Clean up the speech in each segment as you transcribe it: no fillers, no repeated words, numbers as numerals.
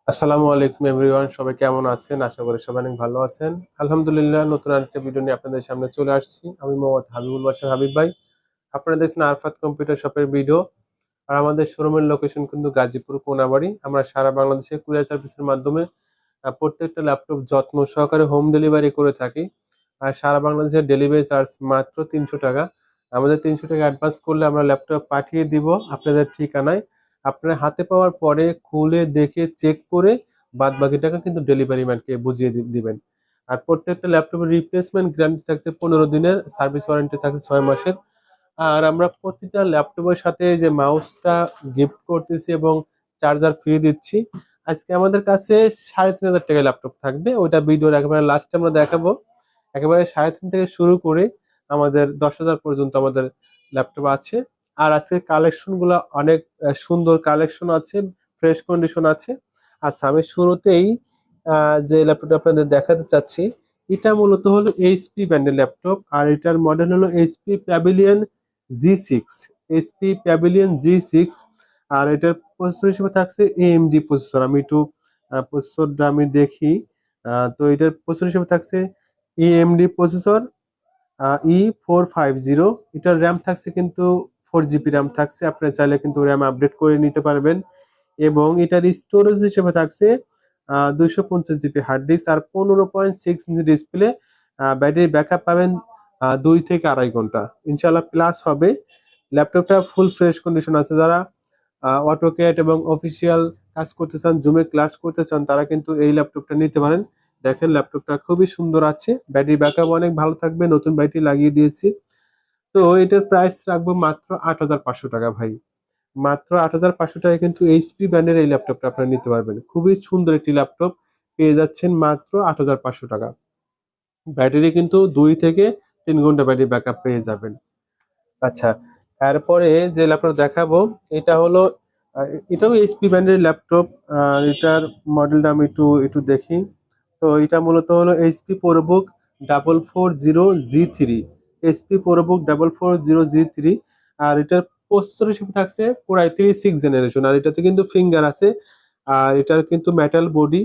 আসসালামু আলাইকুম এভরিওয়ান, সবাই কেমন আছেন? আশা করি সবাই অনেক ভালো আছেন। আলহামদুলিল্লাহ, নতুন আরেকটা ভিডিও নিয়ে আপনাদের সামনে চলে আসছি। আমি মোহাম্মদ হাবিবুল বাশার হাবিব ভাই। আপনারা দেখছেন আরফাত কম্পিউটার শপের ভিডিও। আর আমাদের শোরুমের লোকেশন কিন্তু গাজীপুর কোনাবাড়ি। আমরা সারা বাংলাদেশে কুরিয়ার সার্ভিসের মাধ্যমে প্রত্যেকটা ল্যাপটপ যত্ন সহকারে হোম ডেলিভারি করে থাকি। আর সারা বাংলাদেশের ডেলিভারি চার্জ মাত্র 300 টাকা। আমাদের 300 টাকা অ্যাডভান্স করলে আমরা ল্যাপটপ পাঠিয়ে দিব আপনাদের ঠিকানায়। আপনার হাতে পাওয়ার পরে খুলে দেখে চেক করে বাদ বাকি টাকা কিন্তু ডেলিভারি ম্যানকে বুঝিয়ে দিবেন। আর প্রত্যেকটা ল্যাপটপের রিপ্লেসমেন্ট গ্যারান্টি থাকছে 15 দিনের, সার্ভিস ওয়ারেন্টি থাকছে 6 মাসের। আর আমরা প্রতিটা ল্যাপটপের সাথে যে মাউসটা গিফট করতেছি এবং চার্জার ফ্রি দিচ্ছি। আজকে আমাদের কাছে 3,500 টাকা ল্যাপটপ থাকবে, ওইটা ভিডিওর একেবারে লাস্টে আমরা দেখাবো। একেবারে 3,500 থেকে শুরু করে আমাদের 10,000 পর্যন্ত আমাদের ল্যাপটপ আছে। আর আজকে কালেকশন গুলা অনেক সুন্দর কালেকশন আছে, ফ্রেশ কন্ডিশন আছে। আচ্ছা, আমি শুরুতেই যে ল্যাপটপটা আপনাদের দেখাতে চাচ্ছি, এটা মূলত হলো এইচপি ব্র্যান্ডের ল্যাপটপ। আর এটার মডেল হলো HP Pavilion G six. HP Pavilion G six. আর এটার প্রসেসর হিসেবে থাকছে এএমডি প্রসেসর। আমি একটু প্রসেসরটা আমি দেখি। তো এটার প্রসেসর হিসেবে থাকছে এএমডি প্রসেসর E450। এটার র্যাম থাকছে কিন্তু 4 জিবি র্যাম থাকছে, আপনি চাইলে কিন্তু র্যাম আপডেট করে নিতে পারবেন। এবং এটার স্টোরেজ হিসেবে থাকছে 250 জিবি হার্ড ডিস্ক আর 15.6 ইঞ্চি ডিসপ্লে। ব্যাটারি ব্যাকআপ পাবেন 2 থেকে 2.5 ঘন্টা ইনশাল্লাহ প্লাস হবে। ল্যাপটপটা ফুল ফ্রেশ কন্ডিশন আছে। যারা অটোক্যাড এবং অফিসিয়াল কাজ করতে চান, জুমে ক্লাস করতে চান, তারা কিন্তু এই ল্যাপটপটা নিতে পারেন। দেখেন ল্যাপটপটা খুবই সুন্দর আছে, ব্যাটারি ব্যাকআপ অনেক ভালো থাকবে, নতুন ব্যাটারি লাগিয়ে দিয়েছি। তো এটার প্রাইস রাখবো মাত্র 8,500 টাকা ভাই। মাত্র 8,500 টাকায় কিন্তু এইচপি ব্র্যান্ডের এই ল্যাপটপটা আপনারা নিতে পারবেন। খুবই সুন্দর একটি ল্যাপটপ পেয়ে যাচ্ছেন মাত্র 8,500 টাকা। ব্যাটারি কিন্তু 2 থেকে 3 ঘন্টা ব্যাটারি ব্যাকআপ পেয়ে যাবেন। আচ্ছা, এরপরে যে ল্যাপটপ দেখাবো, এটা হলো এটাও এইচপি ব্র্যান্ডের ল্যাপটপ। এটার মডেলটা আমি একটু একটু দেখি। তো এটা মূলত হলো HP ProBook 440G3। HP ProBook 440G3। আর এটার প্রসেসর হিসেবে থাকছে কোর i3 6 জেনারেশন। আর এটাতে কিন্তু ফিঙ্গার আছে। আর এটার কিন্তু metal body,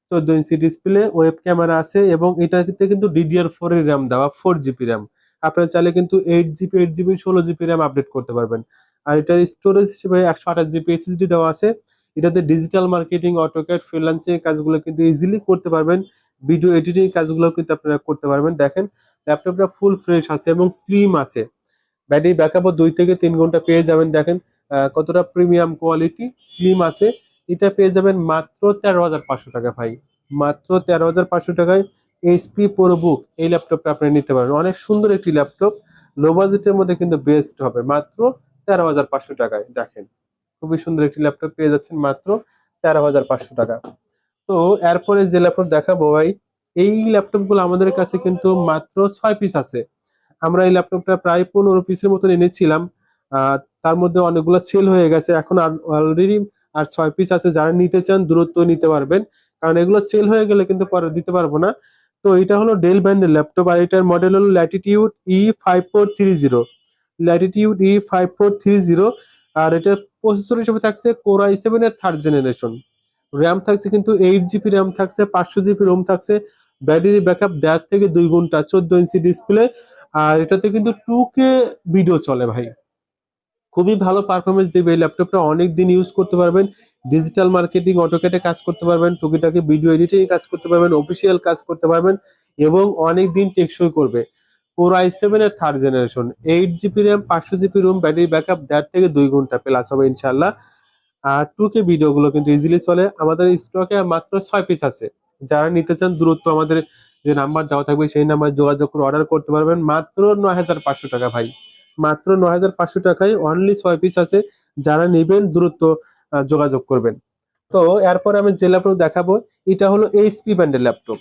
14 inch display, web camera আছে এবং এটাতে কিন্তু DDR4 এর র্যাম দেওয়া, 4 জিবি র্যাম। আপনারা চাইলে কিন্তু 8 GB 8 GB 16 GB RAM update করতে পারবেন। আর এটার স্টোরেজ হিসেবে 128 জিবি এসএসডি দেওয়া আছে। এটাতে ডিজিটাল মার্কেটিং, অটোক্যাড, ফ্রিল্যান্সিং কাজগুলো কিন্তু ইজিলি করতে পারবেন। ভিডিও এডিটিং কাজগুলো কিন্তু আপনারা করতে পারবেন। দেখেন ল্যাপটপটা ফুল ফ্রেশ আছে এবং স্লিম আছে। ব্যাটারি ব্যাকআপও 2 থেকে 3 ঘন্টা পেয়ে যাবেন। দেখেন কতটা প্রিমিয়াম কোয়ালিটি, স্লিম আছে। এটা পেয়ে যাবেন মাত্র 13,500 টাকা ভাই। মাত্র 13,500 টাকায় এইচপি প্রোবুক এই ল্যাপটপটা আপনি নিতে পারেন। অনেক সুন্দর একটি ল্যাপটপ, লো বাজেটের মধ্যে কিন্তু বেস্ট হবে মাত্র 13,500 টাকায়। দেখেন খুবই সুন্দর একটি ল্যাপটপ পেয়ে যাচ্ছেন মাত্র 13,500 টাকা। তো এরপরে যে ল্যাপটপ দেখাবো ভাই, এই ল্যাপটপ গুলো আমাদের কাছে কিন্তু মাত্র 6 পিস আছে। আমরা এই ল্যাপটপটা প্রায় 15 পিসের মতন এনেছিলাম। তার মধ্যে অনেকগুলো সেল হয়ে গেছে, এখন অলরেডি আর 6 পিস আছে। যারা নিতে চান দ্রুত নিতে পারবেন, কারণ এগুলো সেল হয়ে গেলে কিন্তু পরে দিতে পারবো না। তো এটা হলো ডেল ব্র্যান্ডের ল্যাপটপ আর এটার মডেল হলো ল্যাটিটিউড E5430। Latitude E5430। আর এটার প্রসেসর হিসেবে থাকছে কোর i7 এর 3rd জেনারেশন। র্যাম থাকছে কিন্তু 8 জিবি র্যাম থাকছে, 500 জিবি রোম থাকছে। ব্যাটারি ব্যাকআপ 1.5 থেকে 2 ঘন্টা, 14 ইঞ্চি ডিসপ্লে। আর এটাতে কিন্তু 2K ভিডিও চলে ভাই। খুবই ভালো পারফরমেন্স দেবে এই ল্যাপটপটা, অনেক দিন ইউজ করতে পারবেন। ডিজিটাল মার্কেটিং, অটোক্যাডে কাজ করতে পারবেন, টুকিটাকি ভিডিও এডিটিং কাজ করতে পারবেন, অফিসিয়াল কাজ করতে পারবেন এবং অনেক দিন টেকসই করবে। কোর i7 এর 3rd generation, 8 GB RAM, 500 GB ROM, battery backup 1.5 থেকে 2 ঘন্টা প্লাস হবে ইনশাল্লাহ। আর 2K ভিডিও গুলো কিন্তু ইজিলি চলে। আমাদের স্টকে মাত্র 6 পিস আছে। যারা নিতে চান দ্রুত আমাদের যে নাম্বার দেওয়া থাকবে সেই নাম্বার যোগাযোগ করে অর্ডার করতে পারবেন মাত্র 9,500 টাকা ভাই। মাত্র 9,500 টাকায় অনলি 6 পিস আছে। যারা নেবেন দ্রুত যোগাযোগ করবেন। তো এরপরে আমি যে ল্যাপটপ দেখাবো, এটা হলো এইচপি ব্র্যান্ডের ল্যাপটপ।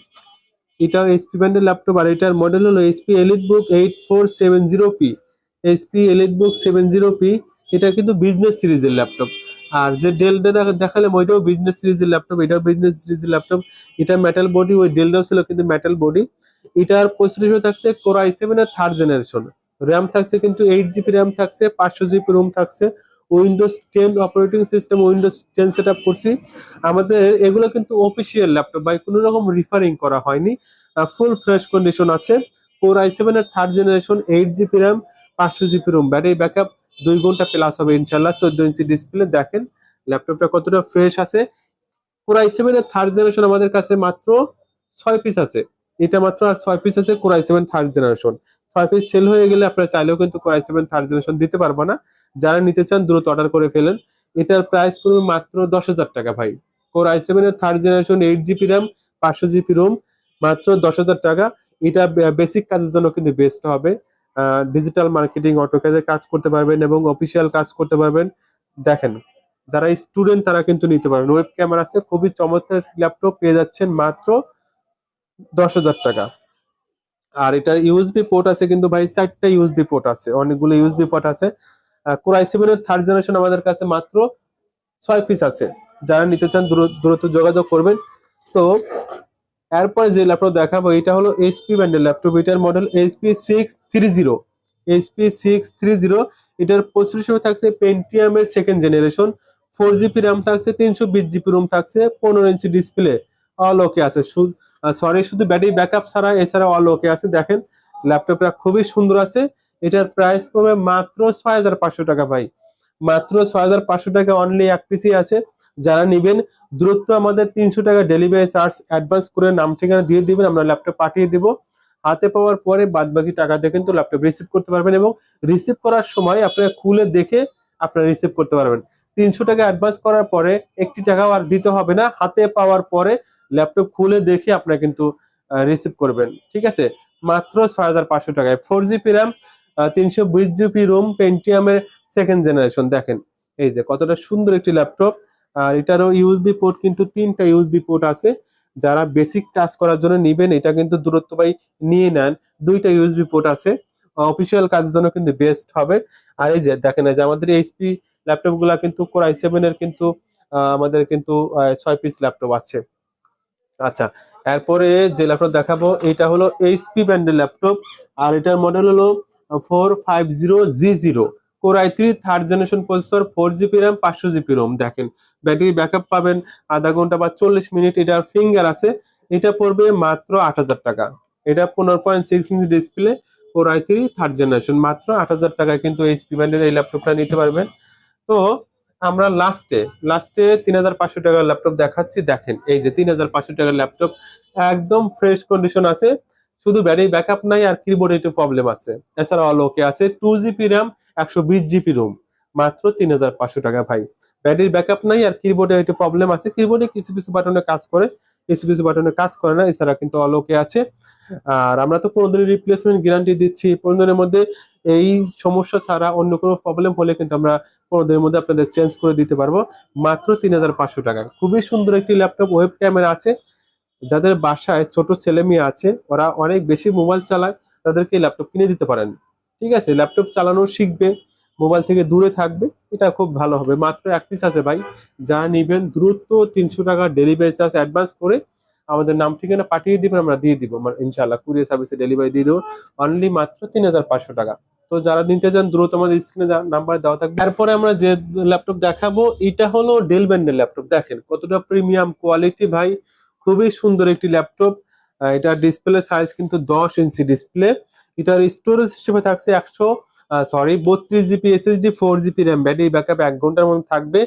এটা এইচপি ব্র্যান্ডের ল্যাপটপ আর এটার মডেল হলো HP EliteBook 8470P। HP EliteBook 70P। এটা কিন্তু বিজনেস সিরিজের ল্যাপটপ। আর যে ডেলটা দেখালাম ওইটাও বিজনেস সিরিজের ল্যাপটপ, এটাও বিজনেস সিরিজের ল্যাপটপ। এটা মেটাল বডি, ওই ডেলটাও ছিল কিন্তু মেটাল বডি। এটার প্রসেসর থাকছে কোর i7 এর 3rd জেনারেশন। র্যাম থাকছে কিন্তু 8 জিবি র্যাম থাকছে, 500 জিবি রোম থাকছে, Windows 10 operating system, Windows 10 set up করছি। আমাদের এগুলো কিন্তু অফিসিয়াল ল্যাপটপ ভাই, কোনো রকম রিফারিং করা হয়নি, ফুল ফ্রেশ কন্ডিশন আছে। কোর i7 এর third generation, 8 GB RAM, 500 GB ROM, battery backup 2 ঘন্টা প্লাস হবে ইনশাল্লাহ। 14 ইঞ্চি ডিসপ্লে, দেখেন ল্যাপটপটা কতটা ফ্রেশ আছে। কোর i7 এর থার্ড জেনারেশন আমাদের কাছে মাত্র 6 পিস আছে, এটা মাত্র আর 6 পিস আছে core i7 third generation. 6 piece sale হয়ে গেলে আপনারা চাইলেও কিন্তু কোর i7 থার্ড জেনারেশন দিতে পারবো না। যারা নিতে চান দ্রুত অর্ডার করে ফেলেন। এটার প্রাইস পড়বে মাত্র 10,000 টাকা ভাই। কোর i7 এর third generation, 8 GB RAM, 500 GB ROM, মাত্র 10,000 টাকা। এটা বেসিক কাজের জন্য কিন্তু বেস্ট হবে। ডিজিটাল মার্কেটিং, অটোক্যাডের কাজ করতে পারবেন এবং অফিসিয়াল কাজ করতে পারবেন। দেখেন যারা স্টুডেন্ট তারা কিন্তু নিতে পারবেন। ওয়েব ক্যামেরা আছে, খুবই চমৎকার ল্যাপটপ পেয়ে যাচ্ছেন মাত্র 10,000 টাকা। আর এটা ইউএসবি পোর্ট আছে কিন্তু ভাই, 4টা ইউএসবি পোর্ট আছে, অনেকগুলো ইউএসবি পোর্ট আছে। কোর i7 এর থার্ড জেনারেশন আমাদের কাছে মাত্র 6 পিস আছে। যারা নিতে চান দ্রুত যোগাযোগ করবেন। তো এরপরে যে ল্যাপটপ দেখাবো এটা হলো এইচপি ব্র্যান্ডের ল্যাপটপ, এটার মডেল HP630। HP630, এটার প্রসেসর হিসেবে থাকছে পেন্টিয়াম এর সেকেন্ড জেনারেশন, 4 জিবি র্যাম থাকছে, 320 জিবি রোম থাকছে, 15 ইঞ্চি ডিসপ্লে, অল ওকে আছে। শুধু ব্যাটারি ব্যাকআপ ছাড়া, এছাড়া অল ওকে আছে। দেখেন ল্যাপটপটা খুবই সুন্দর আছে। এটার প্রাইস পড়বে মাত্র 6,500 টাকা ভাই, মাত্র 6,500 টাকা। অনলি এক পিসি আছে। যারা নিবেন দ্রুত আমাদের 300 টাকা ডেলিভারি চার্জ অ্যাডভান্স করে নাম ঠিকানা দিয়ে দিবেন, আমরা ল্যাপটপ পাঠিয়ে দিব। হাতে পাওয়ার পরে বাদ বাকি টাকা দিয়ে কিন্তু ল্যাপটপ রিসিভ করতে পারবেন এবং রিসিভ করার সময় আপনারা খুলে দেখে আপনারা রিসিভ করতে পারবেন। 300 টাকা অ্যাডভান্স করার পরে 1 টাকাও আর দিতে হবে না। হাতে পাওয়ার পরে ল্যাপটপ খুলে দেখে আপনারা কিন্তু রিসিভ করবেন, ঠিক আছে। মাত্র 6,500 টাকায় 4 জিবি র্যাম, 320 জিবি রোম, পেন্টিয়ামের সেকেন্ড জেনারেশন। দেখেন এই যে কতটা সুন্দর একটি ল্যাপটপ। আর এটারও ইউএসবি পোর্ট কিন্তু 3টা ইউএসবি পোর্ট আছে। যারা বেসিক কাজ করার জন্য নিবেন এটা কিন্তু দূরত্ব ভাই নিয়ে নেন, 2টা ইউএসবি পোর্ট আছে। অফিসিয়াল কাজের জন্য কিন্তু বেস্ট হবে। আর এই যে দেখেন এই যে আমাদের এইচপি ল্যাপটপ গুলা কিন্তু কোর i7 এর কিন্তু আমাদের কিন্তু 6 পিস ল্যাপটপ আছে। আচ্ছা, এরপরে যে ল্যাপটপ দেখাবো এটা হলো এইচপি ব্র্যান্ডের ল্যাপটপ। আর এটার মডেল হলো 450G0, core i3 third generation processor, 4 GB RAM, 500 GB ROM. দেখেন ব্যাটারি ব্যাকআপ পাবেন আধা ঘন্টা বা 40 মিনিট। এটার ফিঙ্গার আছে। এটা পড়বে মাত্র 8,000 টাকা। এটা 15.6 inch display, core i3 third generation, মাত্র 8,000 টাকায় কিন্তু এইচপি ব্র্যান্ডের এই ল্যাপটপটা নিতে পারবেন। তো আমরা লাস্টে 3,500 টাকার ল্যাপটপ দেখাচ্ছি। দেখেন এই যে 3,500 টাকার ল্যাপটপ একদম ফ্রেশ কন্ডিশন আছে। শুধু ব্যাটারি ব্যাকআপ নাই আর কিবোর্ডে একটু প্রবলেম আছে, এছাড়া অল ওকে আছে। 2 জিবি র্যাম, 120 জিবি রোম, মাত্র 3,500 টাকা ভাই। ব্যাটারি ব্যাকআপ নাই আর কিবোর্ডে একটু প্রবলেম আছে, কিবোর্ডে কিছু কিছু বাটনে কাজ করে, কিছু কিছু বাটনে কাজ করে না, এছাড়া কিন্তু অল ওকে আছে। আর আমরা তো 15 দিনের রিপ্লেসমেন্ট গ্যারান্টি দিচ্ছি। 15 দিনের মধ্যে এই সমস্যা ছাড়া অন্য কোনো প্রবলেম হলে কিন্তু আমরা 15 দিনের মধ্যে আপনাদের চেঞ্জ করে দিতে পারবো। মাত্র 3,500 টাকা। খুবই সুন্দর একটি ল্যাপটপ, ওয়েব ক্যামেরা আছে। যাদের বাসায় ছোট ছেলে মেয়ে আছে, ওরা অনেক বেশি মোবাইল চালায়, তাদেরকে ল্যাপটপ কিনে দিতে পারেন। ঠিক আছে, ল্যাপটপ চালানো শিখবে, মোবাইল থেকে দূরে থাকবে, এটা খুব ভালো হবে। মাত্র এক পিস আছে ভাই। যা নিবেন দ্রুত 300 টাকা ডেলিভারি চার্জ অ্যাডভান্স করে আমাদের নাম ঠিকানা পাঠিয়ে দিবেন, আমরা দিয়ে দিব ইনশাআল্লাহ, কুরিয়ার সার্ভিসে ডেলিভারি দিয়ে দেবো। অনলি মাত্র 3,500 টাকা। তো যারা নিতে চান দ্রুত আমাদের স্ক্রিনে নাম্বার দেওয়া থাকবে। তারপরে আমরা যে ল্যাপটপ দেখাবো এটা হলো ডেল ব্র্যান্ডের ল্যাপটপ। দেখেন কতটা প্রিমিয়াম কোয়ালিটি ভাই, খুবই সুন্দর একটি ল্যাপটপ। এটা ডিসপ্লে সাইজ কিন্তু 10 ইঞ্চি ডিসপ্লে। এটার স্টোরেজ হিসেবে থাকছে 32 GB SSD, 4 GB RAM, battery backup 1 ঘন্টার মধ্যে থাকবে।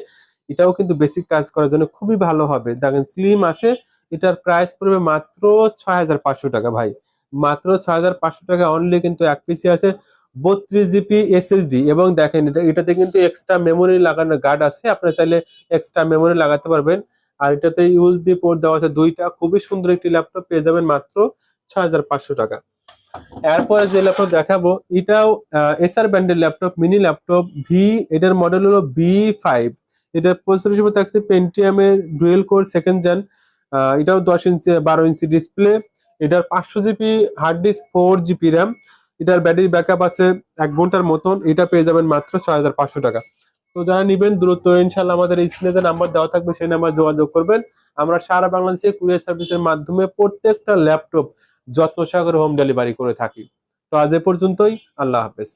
এটাও কিন্তু বেসিক কাজ করার জন্য খুবই ভালো হবে। দেখেন স্লিম আছে। এটার প্রাইস পড়বে মাত্র 6,500 টাকা ভাই, মাত্র 6,500 টাকা। অনলি কিন্তু এক পিসি আছে, 32 জিবি এসএসডি। এবং দেখেন এটাতে কিন্তু এক্সট্রা মেমোরি লাগানো গার্ড আছে, আপনারা চাইলে এক্সট্রা মেমোরি লাগাতে পারবেন। আর এটাতে ইউএসবি পোর্ট দেওয়া আছে 2টা। খুবই সুন্দর একটি ল্যাপটপ পেয়ে যাবেন মাত্র 6,500 টাকা। এরপরে যে ল্যাপটপ দেখাবো এটাও এসআর ব্র্যান্ডের ল্যাপটপ, মিনি ল্যাপটপ ভি। এটার মডেল হলো B5। এটার প্রসেসর হিসেবে থাকছে পেন্টিয়ামের ডুয়েল কোর সেকেন্ড জেন। এটাও 10 ইঞ্চি 12 ইঞ্চি ডিসপ্লে। এটার 500 GB hard disk, 4 GB RAM. এটার ব্যাটারি ব্যাকআপ আছে 1 ঘন্টার মতন। এটা পেয়ে যাবেন মাত্র 6,500 টাকা। তো যারা নিবেন দ্রুত ইনশাল্লাহ আমাদের স্ক্রিনে যে নাম্বার দেওয়া থাকবে সেই নাম্বার যোগাযোগ করবেন। আমরা সারা বাংলাদেশে কুরিয়ার সার্ভিসের মাধ্যমে প্রত্যেকটা ল্যাপটপ যত্ন সহকারে হোম ডেলিভারি করে থাকি। তো আজ এ পর্যন্তই, আল্লাহ হাফেজ।